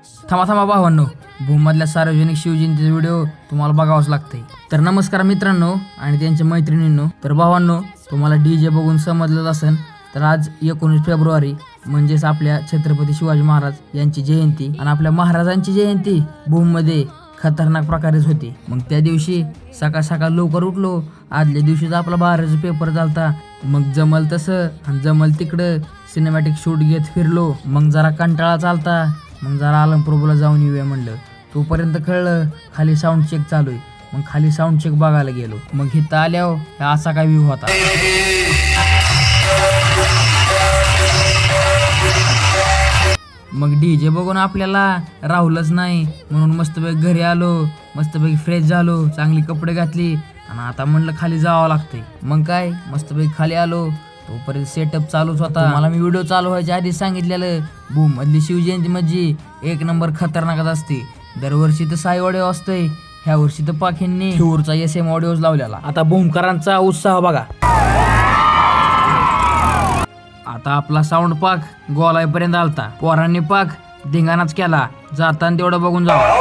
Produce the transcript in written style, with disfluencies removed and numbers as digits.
थांबा थांबा भावांनो, भूममधल्या सार्वजनिक शिवजयंतीचा व्हिडिओ तुम्हाला बघावाच लागतंय. तर नमस्कार मित्रांनो आणि त्यांच्या मैत्रिणींनो. तर भावांनो, तुम्हाला डीजे बघून समजलंच असेल, तर आज 19 फेब्रुवारी म्हणजेच आपल्या छत्रपती शिवाजी महाराज यांची जयंती आणि आपल्या महाराजांची जयंती भूममध्ये खतरनाक प्रकारेच होती. मग त्या दिवशी सकाळ सकाळ लवकर उठलो. आदल्या दिवशीच आपला 12चा पेपर झालता. मग जमल तसं आणि जमल तिकडं सिनेमॅटिक शूट घेत फिरलो. मग जरा कंटाळा चालता, मग जरा अलमप्रभूला जाऊन येऊया म्हणलं. तोपर्यंत कळलं खाली साऊंड चेक चालू आहे. मग खाली साऊंड चेक बघायला गेलो. मग इथं आल्यावर असा काय व्ह्यू होता. मग डीजे बघून आपल्याला राहुलच नाही म्हणून मस्तपैकी घरी आलो, मस्तपैकी फ्रेश झालो, चांगली कपडे घातली आणि आता म्हणलं खाली जावं लागतंय. मग काय मस्तपैकी खाली आलो. तोपर्यंत सेटअप चालूच होता. मला मी व्हिडिओ चालू व्हायच्या आधी सांगितलेलं, भूम मधली शिवजयंती म्हणजे एक नंबर खतरनाकच असते. दरवर्षी तर साई ऑडिओ असतंय, ह्या वर्षी तर पाखींनी शिवूरचा SM ऑडिओज लावलेला. आता भूमकरांचा उत्साह बघा. आता आपला साऊंड पाक गोलाईपर्यंत आलता. पोरांनी पाक धिंगाणाच केला. जाताना तेवढं बघून जावा.